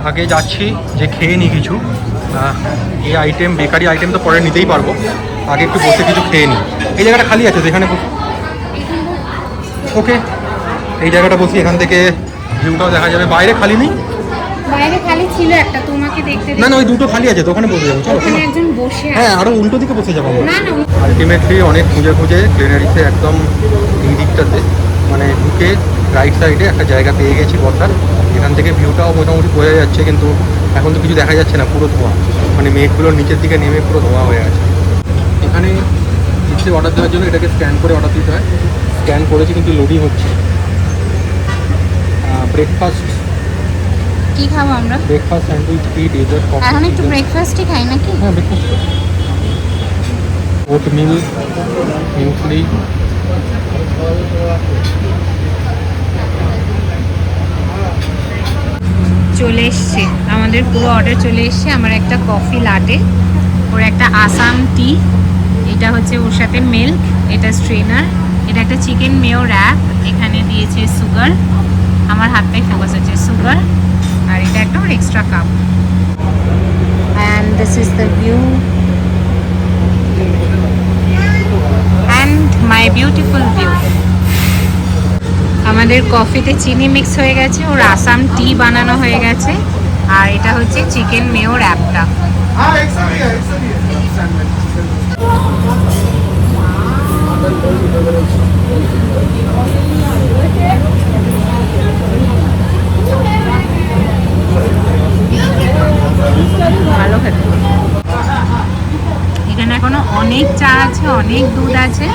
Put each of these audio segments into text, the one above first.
আগে যাচ্ছি যে খেয়ে নিই কিছু, এই আইটেম বেকারি আইটেম তো পরে নিতেই পারবো, আগে একটু বসে কিছু খেয়ে নিই। এই জায়গাটা খালি আছে যেখানে, ওকে এই জায়গাটা বসি, এখান থেকে ভিউটাও দেখা যাবে। বাইরে খালি নেই? বাইরে খালি ছিল একটা, তোমাকে দেখতে না না, ওই দুটো খালি আছে তো, ওখানে বসে যাবো। চলো ওখানে একজন বসে আছে। হ্যাঁ, আরো উল্টো দিকে বসে যাবো। না না, আলটিমেটলি অনেক খুঁজে খুঁজে গ্লেনারিসে একদম এই দিকটাতে মানে ঢুকে রাইট সাইডে একটা জায়গা পেয়ে গেছি বসার। এখান থেকে ভিউটাও মোটামুটি বোঝা যাচ্ছে, কিন্তু এখন তো কিছু দেখা যাচ্ছে না, পুরো ধোঁয়া, মানে মেঘগুলোর নিচের দিকে নেমে পুরো ধোঁয়া হয়ে আছে। এখানে কিছু অর্ডার দেওয়ার জন্য এটাকে স্ক্যান করে অর্ডার দিতে হয়। স্ক্যান করেছি কিন্তু লোডিং হচ্ছে। ব্রেকফাস্ট কি খাবো আমরা? ব্রেকফাস্ট, স্যান্ডউইচ, টি, ডেজার্ট, কফি। এখন একটু ব্রেকফাস্টই খাই নাকি? হ্যাঁ, ব্রেকফাস্ট। ওট মিল, মিউসলি, চলে এসছে আমাদের পুরো অর্ডার চলে এসছে। আমার একটা কফি লাটে, ওর একটা আসাম টি, এটা হচ্ছে ওর সাথে মিল্ক, এটা স্ট্রেনার, এটা একটা চিকেন মেয়ো র্যাপ, এখানে দিয়েছে সুগার, আমার হাতটাই ফোকাস হচ্ছে সুগার, আর এটা একটা ওর extra cup. And this is the view and my beautiful view. আমাদের কফিতে চিনি মিক্স হয়ে গেছে, ওর আসাম টি বানানো হয়ে গেছে, আর এটা হচ্ছে চিকেন মেয়ো র্যাপটা। ভালো খেতে। এখানে এখনো অনেক চা আছে, অনেক দুধ আছে।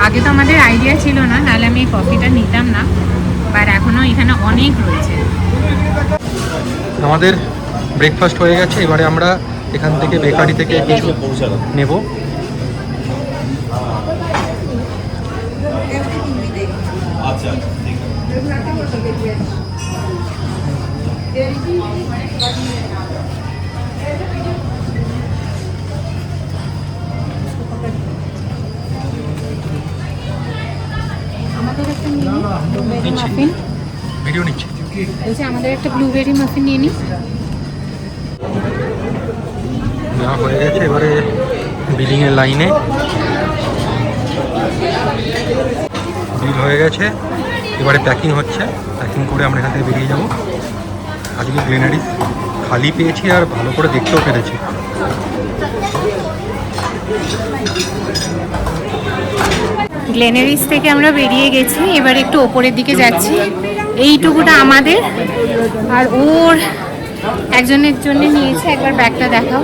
আগে তো আমাদের আইডিয়া ছিল না, নাহলে আমি এই কফিটা নিতাম না, বাট এখনো এখানে অনেক রয়েছে। আমাদের ব্রেকফাস্ট হয়ে গেছে, এবারে আমরা এখান থেকে বেকারি থেকে কিছু নেব। আচ্ছা, ভিডিও নিচ্ছি। বলছি আমাদের একটা ব্লুবেরি মাফিন নিয়ে নিই। নেওয়া হয়ে গেছে, এবারে বিলিংয়ের লাইনে। বিল হয়ে গেছে, এবারে প্যাকিং হচ্ছে। প্যাকিং করে আমরা এখান থেকে বেরিয়ে যাব। আজকে গ্লেনারিস খালি পেয়েছি আর ভালো করে দেখতেও পেরেছি। গ্লেনারিস থেকে আমরা বেরিয়ে গেছি, এবার একটু ওপরের দিকে যাচ্ছি। এইটুকুটা আমাদের, আর ওর একজনের জন্য নিয়েছে। একবার ব্যাগটা দেখাও।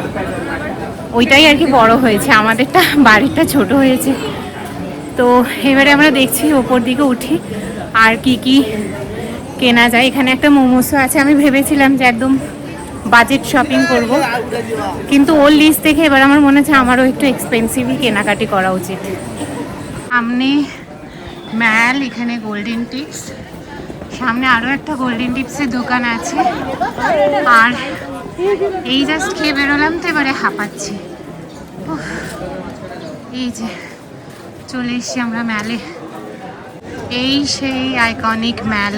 ওইটাই আর কি বড় হয়েছে, আমাদেরটা বাড়িটা ছোট হয়েছে। তো এবারে আমরা দেখছি ওপর দিকে উঠি আর কি কি কেনা যায়। এখানে একটা মোমোসও আছে। আমি ভেবেছিলাম যে একদম বাজেট শপিং করব, কিন্তু ওর লিস্ট দেখে এবার আমার মনে হচ্ছে আমারও একটু এক্সপেন্সিভই কেনাকাটি করা উচিত। সামনে ম্যাল, এখানে গোল্ডেন টিপস, সামনে আরও একটা গোল্ডেন টিপসের দোকান আছে। আর এই জাস্ট খেয়ে বেরোলাম তো, এবারে হাঁপাচ্ছি। এই যে চলে এসছি আমরা ম্যালে, এই সেই আইকনিক ম্যাল।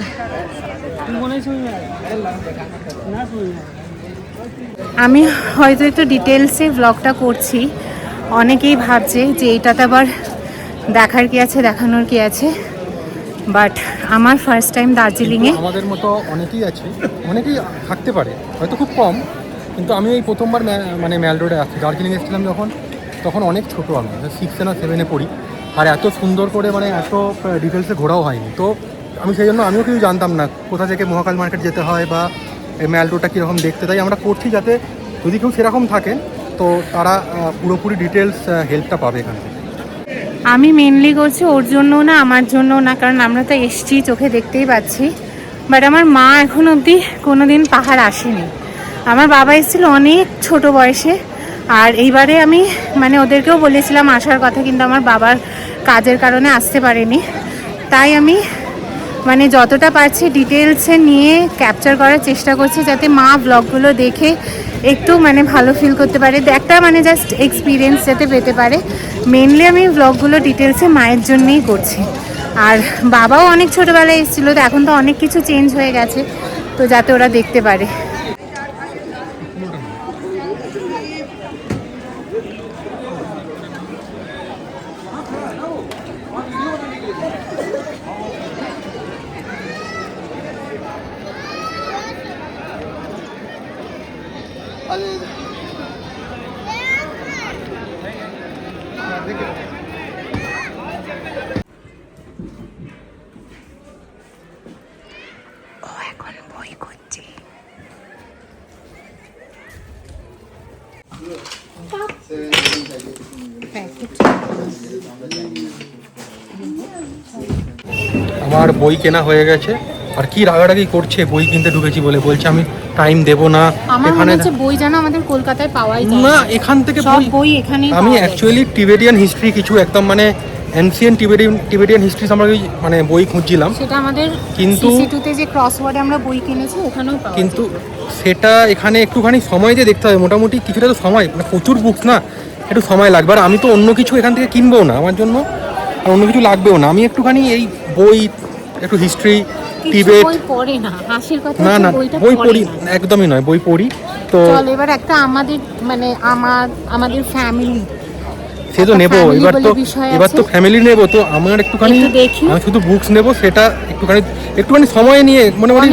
আমি হয়তো একটু ডিটেলসে ব্লগটা করছি, অনেকেই ভাবছে যে এইটাতে আবার দেখার কি আছে, দেখানোর কি আছে, বাট আমার ফার্স্ট টাইম দার্জিলিংয়ে। আমাদের মতো অনেকেই আছে, অনেকেই থাকতে পারে, হয়তো খুব কম, কিন্তু আমি এই প্রথমবার মানে ম্যাল রোডে আসছি। দার্জিলিং এসেছিলাম যখন, তখন অনেক ছোটো, আমি 6 না 7 পড়ি, আর এত সুন্দর করে মানে এত ডিটেলসে ঘোরাও হয়নি। তো আমি সেই জন্য আমিও কিছু জানতাম না কোথা থেকে মহাকাল মার্কেট যেতে হয় বা এই ম্যাল রোডটা কীরকম দেখতে। তাই আমরা করছি যাতে যদি কেউ সেরকম থাকেন তো তারা পুরোপুরি ডিটেলস হেল্পটা পাবে এখান থেকে। আমি মেনলি করছি ওর জন্য না, আমার জন্য না, কারণ আমরা তো এসছি, চোখে দেখতেই পাচ্ছি। বাট আমার মা এখন অবধি কোনো দিন পাহাড় আসেনি। আমার বাবা এসেছিল অনেক ছোট বয়সে, আর এইবারে আমি মানে ওদেরকেও বলেছিলাম আসার কথা, কিন্তু আমার বাবার কাজের কারণে আসতে পারেনি। তাই আমি মানে যতটা পারছি ডিটেলসে নিয়ে ক্যাপচার করার চেষ্টা করছি, যাতে মা ব্লগগুলো দেখে একটু মানে ভালো ফিল করতে পারে, একটা মানে জাস্ট এক্সপিরিয়েন্স যাতে পেতে পারে। মেনলি আমি ব্লগগুলো ডিটেলসে মায়ের জন্যেই করছি। আর বাবাও অনেক ছোটোবেলায় এসেছিলো, তো এখন তো অনেক কিছু চেঞ্জ হয়ে গেছে, তো যাতে ওরা দেখতে পারে। ও এখন বই করছে। আমার বই কেনা হয়ে গেছে, আর কি রাগারাগি করছে বই কিনতে ঢুকেছি বলে, বলছে আমি টাইম দেবো না এখানে। বই জানো আমাদের কলকাতায় পাওয়াই যায় না, এখান থেকে সব বই এখানেই আমি অ্যাকচুয়ালি টিবেটিয়ান হিস্ট্রি কিছু একদম মানে এনসিয়েন্ট টিবেটিয়ান হিস্ট্রি সম্পর্কে মানে বই খুঁজছিলাম, সেটা আমাদের কিন্তু সিসি2 তে যে ক্রসওয়ার্ডে আমরা বই কিনেছি ওখানেও পাওয়া যায়। কিন্তু সেটা এখানে একটুখানি সময় দিয়ে দেখতে হবে, মোটামুটি কিছুটা তো সময়, মানে প্রচুর বুকস না, একটু সময় লাগবে। আর আমি তো অন্য কিছু এখান থেকে কিনবো না, আমার জন্য আর অন্য কিছু লাগবেও না। আমি একটুখানি এই বই, একটু হিস্ট্রি, টিবেট, বই পড়ে না, হাসির কথা না না বই পড়ি একদমই নয়, বই পড়ি তো। চল এবার একটা আমাদের মানে আমাদের ফ্যামিলি সে তো নেবো, এবার তো ফ্যামিলি নেবো, তো আমার একটুখানি আমি শুধু বুকস নেবো, সেটা একটুখানি সময় নিয়ে মোটামুটি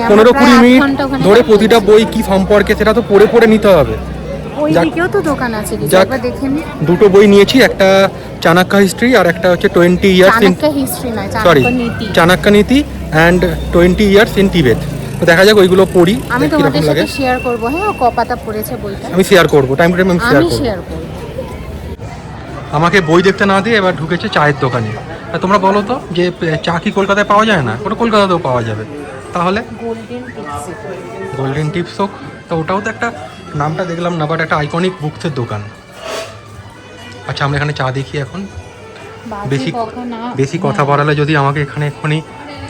15-20 মিনিট ধরে প্রতিটা বই কি সম্পর্কে সেটা তো পড়ে পড়ে নিতে হবে। ওইদিকেও তো দোকান আছে, একবার দেখে নি। দুটো বই নিয়েছি, একটা চাণক্য হিস্ট্রি আর একটা হচ্ছে 20 ইয়ার্স ইন চাণক্য নীতি অ্যান্ড 20 ইয়ার্স ইন টিবেট। তো দেখা যাক ওইগুলো পড়ি, আমি তোমাদের সাথে শেয়ার করব। হ্যাঁ, কপাতা পড়েছে বইটা, আমি শেয়ার করব, টাইম টু টাইম আমি শেয়ার করব। আমাকে বই দেখতে না দিয়ে এবার ঢুকেছে চায়ের দোকানে। তোমরা বলো তো যে চা কি কলকাতায় পাওয়া যায় না? ওটা কলকাতাতেও পাওয়া যাবে, তাহলে গোল্ডেন টিপস হোক, তো ওটাও তো একটা, নামটা দেখলাম না, বাট একটা আইকনিক বুকসের দোকান। আচ্ছা, আমরা এখানে চা দেখি এখন। বেশি কথা বাড়ালে যদি আমাকে এখানে এক্ষুনি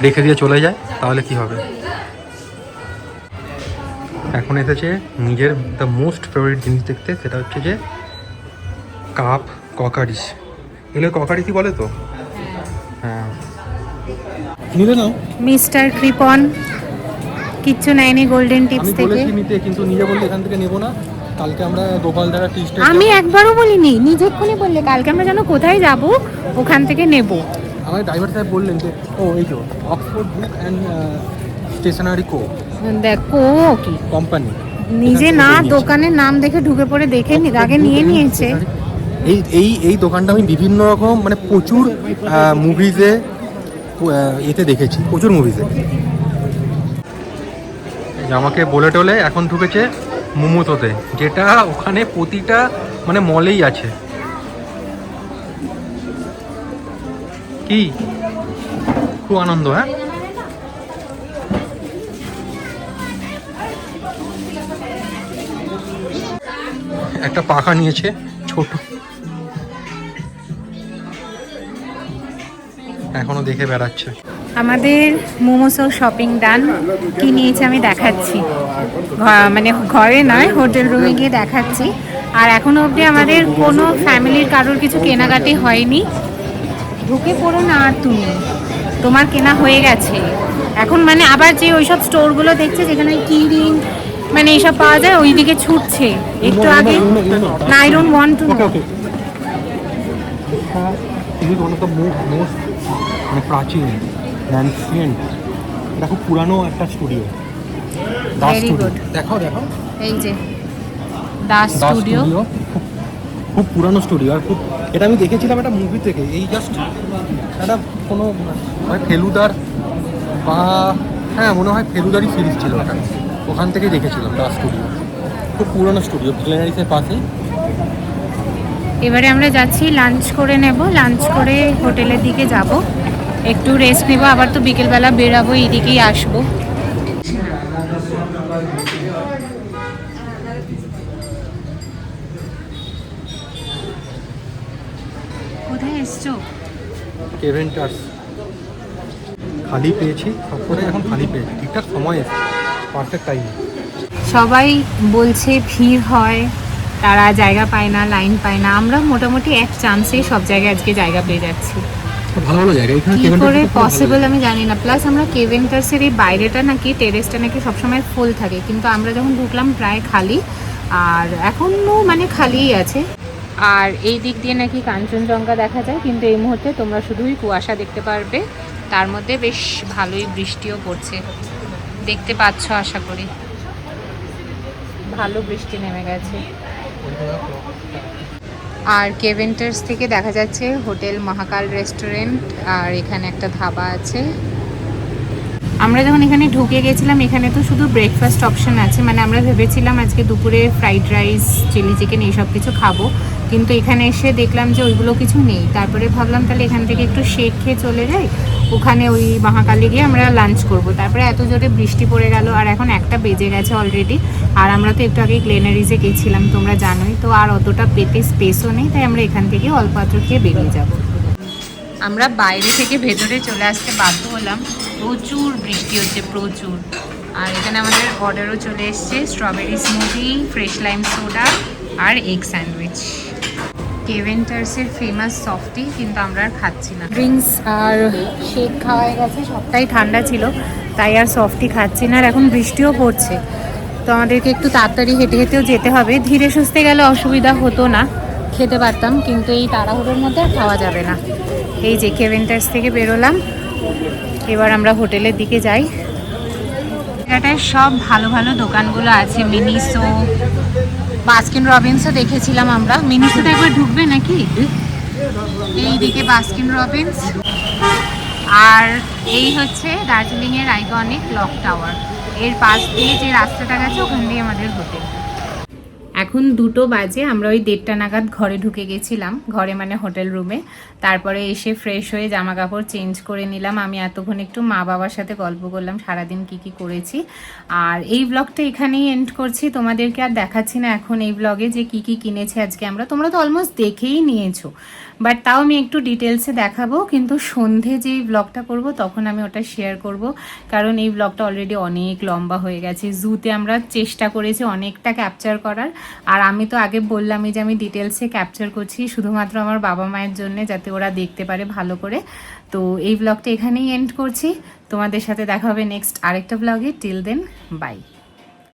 রেখে দিয়ে চলে যায় তাহলে কি হবে। এখন এসেছে নিজের দ্য মোস্ট ফেভারিট জিনিস দেখতে, সেটা হচ্ছে যে কাপ ককারিস। এগুলো ককারিসই বলে তো? হ্যাঁ, নিলে নাও। মিস্টার কৃপন কিচ্ছু নেয়নি গোল্ডেন টিপস থেকে। আমি বলেছি নিতে, কিন্তু নিজে বললে এখান থেকে নেবো না। কালকে আমরা গোপালধারা টি স্টেশন, আমি একবারও বলিনি, নিজেক্ষুনি বললে কালকে আমরা যেন কোথায় যাব ওখান থেকে নেব। আমার ড্রাইভার সাহেব বললেন যে ও এই তো অক্সফোর্ড বুক অ্যান্ড স্টেশনারি কো, দেখ কো কি কোম্পানি, নিজে না দোকানের নাম দেখে ঢুকে পড়ে দেখে আগে নিয়ে নিয়েছে। এই দোকানটা আমি বিভিন্ন রকম মানে প্রচুর মুভিজে এতে দেখেছি, প্রচুর মুভিজে। আমাকে বলে টলে এখন ঢুকেছে মোমোসোতে, যেটা ওখানে প্রতিটা মানে মলেই আছে। কি খুব আনন্দ। হ্যাঁ, একটা পাখা নিয়েছে ছোট, এখনো দেখে বেড়াচ্ছে। আমাদের মোমোসো শপিং ডান। কি নিয়েছে আমি দেখাচ্ছি, মানে ঘরে নয়, হোটেল রুমে গিয়ে দেখাচ্ছি। আর এখনো অবধি আমাদের কোনো ফ্যামিলির কারোর কিছু কেনাকাটি হয়নি। ঢুকে পড়ো না আর তুমি, তোমার কেনা হয়ে গেছে। এখন মানে আবার যে ওইসব স্টোরগুলো দেখছে যেখানে কি রিং মানে এইসব পাওয়া যায়, ওই দিকে ছুটছে একটু আগে। না, I don't want to know. মানে প্রাচীন অ্যানসিয়েন্ট, এটা খুব পুরানো একটা স্টুডিও, দাস স্টুডিও। দেখো এই যে দাস স্টুডিও, খুব পুরানো স্টুডিও। আর খুব, এটা আমি দেখেছিলাম একটা মুভি থেকে, এই জাস্ট একটা কোনো ফেলুদার বা হ্যাঁ মনে হয় ফেলুদারই সিরিজ ছিল ওটা, ওখান থেকে দেখেছিলাম দাস স্টুডিও। খুব পুরানো স্টুডিও, ভিলেনারিসের পাশেই। এবারে আমরা যাচ্ছি লাঞ্চ করে নেব, লাঞ্চ করে হোটেলের দিকে যাব, একটু রেস্ট নেব, আবার তো বিকেলবেলা বেরাবো, এইদিকেই আসবো। কোথায় এসছো? কেভেন্টার্স। খালি পেয়েছি, সবকটাই এখন খালি পেয়েছি, ঠিকঠাক সময় এসে পারফেক্ট টাইম। সবাই বলছে ভিড় হয়, তারা জায়গা পায় না, লাইন পায় না। আমরা মোটামুটি এক চান্সে সব জায়গায় আজকে জায়গা পেয়ে যাচ্ছি। ভালো ভালো জায়গা এখানে, কি করে পসিবল আমি জানি না। প্লাস আমরা কেভেন্টার্সের এই বাইরেটা নাকি টেরেসটা নাকি সবসময় ফুল থাকে, কিন্তু আমরা যখন ঢুকলাম প্রায় খালি, আর এখনও মানে খালিই আছে। আর এই দিক দিয়ে নাকি কাঞ্চনজঙ্ঘা দেখা যায়, কিন্তু এই মুহূর্তে তোমরা শুধুই কুয়াশা দেখতে পারবে, তার মধ্যে বেশ ভালোই বৃষ্টিও পড়ছে, দেখতে পাচ্ছ আশা করি। ভালো বৃষ্টি নেমে গেছে। আর কেভেন্টার্স থেকে দেখা যাচ্ছে হোটেল মহাকাল রেস্টুরেন্ট, আর এখানে একটা ধাবা আছে। আমরা যখন এখানে ঢুকে গেছিলাম, এখানে তো শুধু ব্রেকফাস্ট অপশন আছে, মানে আমরা ভেবেছিলাম আজকে দুপুরে ফ্রাইড রাইস, চিলি চিকেন এইসব কিছু খাবো, কিন্তু এখানে এসে দেখলাম যে ওইগুলো কিছু নেই। তারপরে ভাবলাম তাহলে এখান থেকে একটু শেক খেয়ে চলে যাই, ওখানে ওই মহাকালে গিয়ে আমরা লাঞ্চ করব। তারপরে এত জোরে বৃষ্টি পড়ে গেল, আর এখন 1টা বেজে গেছে অলরেডি। আর আমরা তো একটু আগে গ্লেনারিজে গেছিলাম, তোমরা জানোই তো, আর অতটা পেতে স্পেসও নেই, তাই আমরা এখান থেকে অল্প আত্র খেয়ে বেরিয়ে যাব। আমরা বাইরে থেকে ভেতরে চলে আসতে বাধ্য হলাম, প্রচুর বৃষ্টি হচ্ছে, প্রচুর। আর এখানে আমাদের অর্ডারও চলে এসছে, strawberry smoothie, fresh lime soda আর এগ স্যান্ডউইচ। কেভেন্টার্সের ফেমাস সফটি, কিন্তু আমরা আর খাচ্ছি না। ড্রিঙ্কস আর শেক খাওয়া হয়ে গেছে, সবটাই ঠান্ডা ছিল, তাই আর সফটি খাচ্ছি না। আর এখন বৃষ্টিও পড়ছে, তো আমাদেরকে একটু তাড়াতাড়ি হেঁটে হেঁটেও যেতে হবে। ধীরে সুস্থে গেলে অসুবিধা হতো না, খেতে পারতাম, কিন্তু এই তাড়াহুড়োর মধ্যে আর খাওয়া যাবে না। এই যে কেভেন্টার্স থেকে বেরোলাম, এবার আমরা হোটেলের দিকে যাই। এটায় সব ভালো ভালো দোকানগুলো আছে, মিনিসো, বাস্কিন রবিন্সও দেখেছিলাম আমরা। মিনিসোতে একবার ঢুকবে নাকি? এইদিকে বাস্কিন রবিন্স, আর এই হচ্ছে দার্জিলিংয়ের আইকনিক ক্লক টাওয়ার। এর পাশ দিয়ে যে রাস্তাটা গেছে ওখান দিয়ে আমাদের হোটেল। এখন 2টো বাজে, আমরা ওই 1:30 নাগাদ ঘরে ঢুকে গেছিলাম, ঘরে মানে হোটেল রুমে। তারপরে এসে ফ্রেশ হয়ে জামা কাপড় চেঞ্জ করে নিলাম। আমি এতক্ষণ একটু মা বাবার সাথে গল্প করলাম, সারাদিন কি কি করেছি। আর এই ব্লগটা এখানেই এন্ড করছি, তোমাদেরকে আর দেখাচ্ছি না এখন এই ব্লগে যে কি কি কিনেছি আজকে আমরা। তোমরা তো অলমোস্ট দেখেই নিয়েছো, বাট তাও আমি একটু ডিটেলসে দেখাবো। কিন্তু সন্ধে যেই ব্লগটা করব তখন আমি ওটা শেয়ার করব, কারণ এই ব্লগটা অলরেডি অনেক লম্বা হয়ে গেছে। জুতে আমরা চেষ্টা করেছি অনেকটা ক্যাপচার করার, আর আমি তো আগে বললামই যে আমি ডিটেলসে ক্যাপচার করছি শুধুমাত্র আমার বাবা মায়ের জন্য, যাতে ওরা দেখতে পারে ভালো করে। তো এই ব্লগটা এখানেই এন্ড করছি, তোমাদের সাথে দেখা হবে নেক্সট আরেকটা ব্লগে। Till then, by.